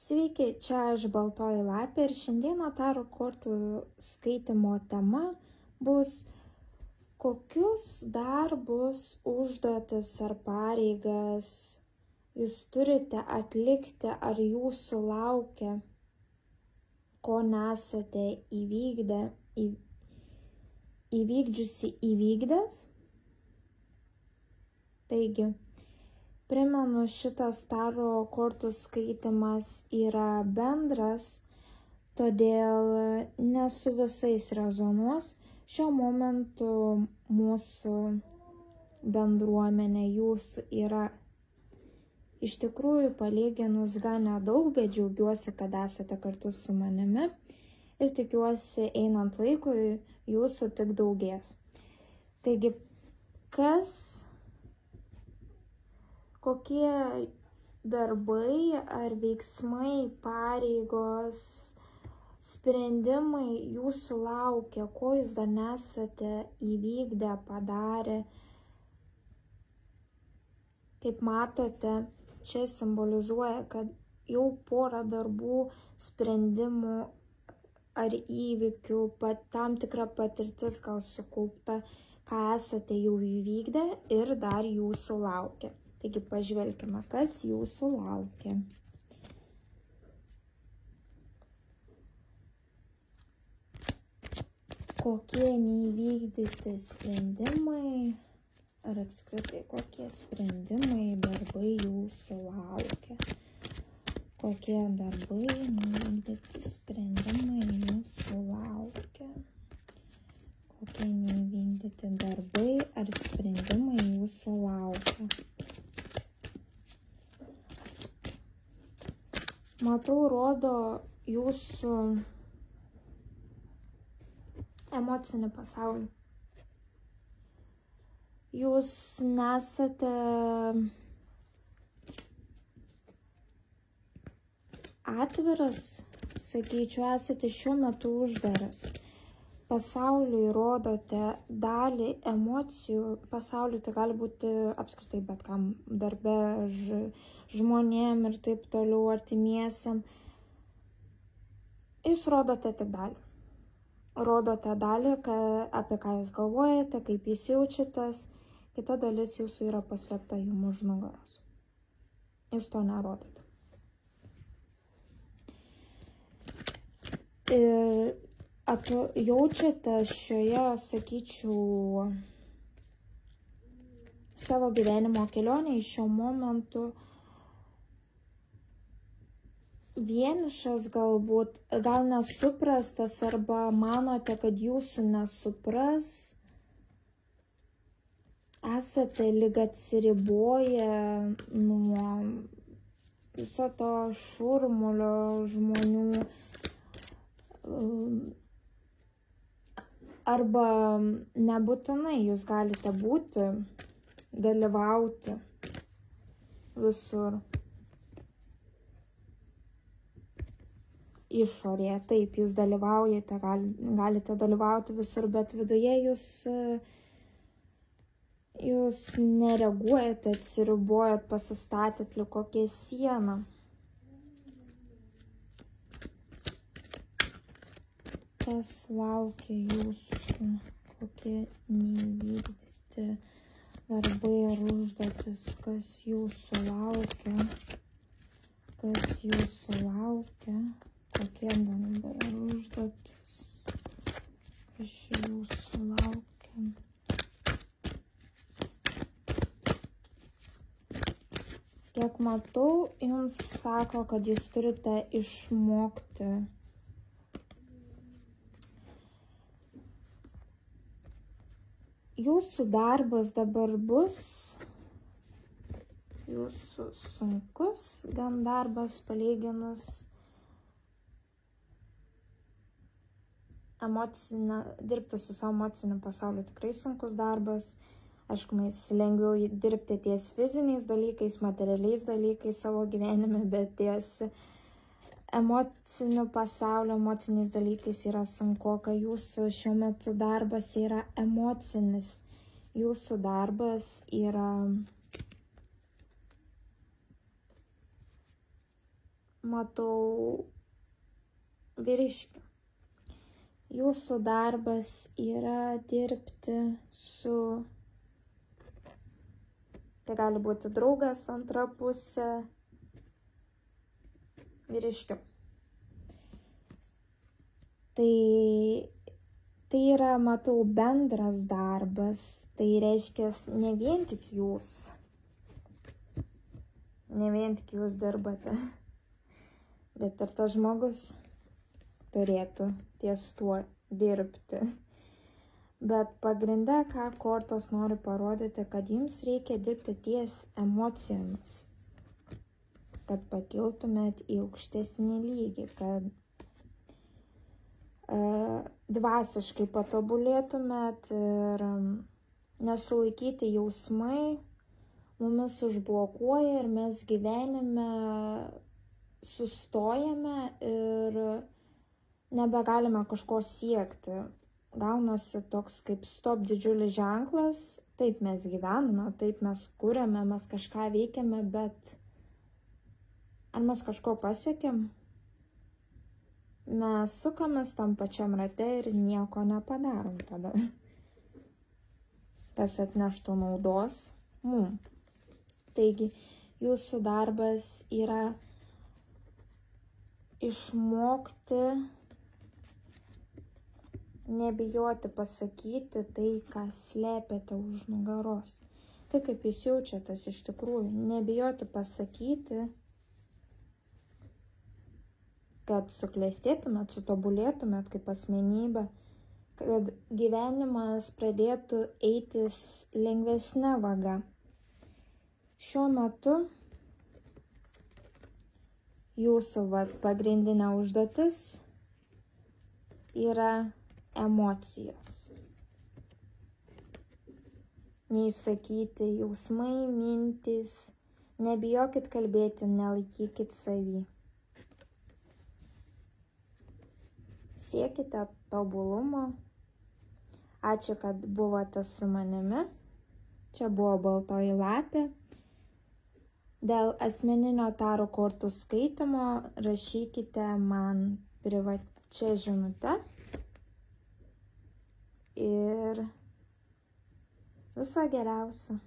Sveiki, čia aš Baltoji lapė ir šiandieną tarot kortų skaitimo tema bus kokius darbus, užduotis ar pareigas jūs turite atlikti ar jūsų laukia, ko nesate įvykdęs. Taigi, primenu, šitas tarot kortų skaitimas yra bendras, todėl ne su visais rezonuos. Šiuo momentu mūsų bendruomenė jūsų yra iš tikrųjų palyginus gan nedaug, bet džiaugiuosi, kad esate kartu su manimi ir tikiuosi einant laikui jūsų tik daugės. Taigi, kokie darbai ar veiksmai, pareigos, sprendimai jūsų laukia, ko jūs dar nesate įvykdę, padarę. Kaip matote, čia simbolizuoja, kad jau porą darbų, sprendimų ar įvykių, tam tikra patirtis gal sukaupta, ką esate jau įvykdę ir dar jūsų laukia. Taigi pažvelkime, kas jūsų laukia. Kokie neįvykdyti sprendimai ar apskritai kokie sprendimai, darbai jūsų laukia. Kokie darbai, neįvykdyti sprendimai jūsų laukia. Kokie neįvykdyti darbai ar sprendimai jūsų laukia. Matau, rodo jūsų emocinį pasaulį. Jūs nesate atviras, sakyčiau, esate šiuo metu uždaras. Pasauliui rodote dalį emocijų. Pasauliui tai gali būti apskritai bet kam, darbe, žmonėm ir taip toliau, artimiesiam. Jūs rodote tik dalį. Rodote dalį, apie ką jūs galvojate, kaip jūs jaučiatės. Kita dalis jūsų yra paslėpta jums už nugaros. Jūs to nerodote. Ir jaučiate šioje, sakyčiau, savo gyvenimo kelionėje šiuo momentu vienišas galbūt, gal nesuprastas arba manote, kad jūsų nesupras. Esate lyg atsiriboję nuo viso to šurmulio žmonių. Arba nebūtinai jūs galite dalyvauti visur. Išorėje, taip, jūs dalyvaujate, galite dalyvauti visur, bet viduje jūs nereaguojate, atsiribojat, pasistatėt lyg kokią sieną. Kas laukia jūsų, kokie neįvykdyti darbai ar užduotis, kas jūsų laukia, kokie darbai ar užduotis, kas jūsų laukia. Kiek matau, jums sako, kad jūs turite išmokti jūsų darbas dabar bus jūsų sunkus, gan darbas palyginus dirbti su savo emociniu pasauliu tikrai sunkus darbas. Aišku, mes lengviau dirbti ties fiziniais dalykais, materialiais dalykais savo gyvenime, bet ties emociniu pasauliu, emociniais dalykais yra sunku, kai jūsų šiuo metu darbas yra emocinis. Jūsų darbas yra matau vyriškių. Jūsų darbas yra dirbti su, tai gali būti draugas, antra pusė, vyriškių. Tai yra, matau, bendras darbas, tai reiškia ne vien tik jūs. Ne vien tik jūs dirbate, bet ir tas žmogus turėtų ties tuo dirbti. Bet pagrinde, ką kortos nori parodyti, kad jums reikia dirbti ties emocijomis, kad pakiltumėt į aukštesnį lygį, kad dvasiškai patobulėtumėt ir nesulaikyti jausmai mumis užblokuoja ir mes gyvenime sustojame ir nebegalime kažko siekti. Gaunasi toks kaip stop didžiulis ženklas, taip mes gyvename, taip mes kuriame, mes kažką veikiame, bet ar mes kažko pasiekėm? Mes sukamės tam pačiam rate ir nieko nepadarom tada. Tas atneštų naudos mum. Taigi, jūsų darbas yra išmokti nebijoti pasakyti tai, ką slepiate už nugaros. Tai kaip jūs jaučiatės iš tikrųjų. Nebijoti pasakyti, kad suklestėtumėt, sutobulėtumėt kaip asmenybė, kad gyvenimas pradėtų eitis lengvesnė vaga. Šiuo metu jūsų pagrindinė užduotis yra emocijos. Neišsakyti jausmai, mintys, nebijokit kalbėti, nelaikykit savy. Siekite tobulumo. Ačiū, kad buvote su manimi. Čia buvo Baltoji lapė. Dėl asmeninio tarot kortų skaitimo rašykite man privačia žinute. Ir viso geriausio.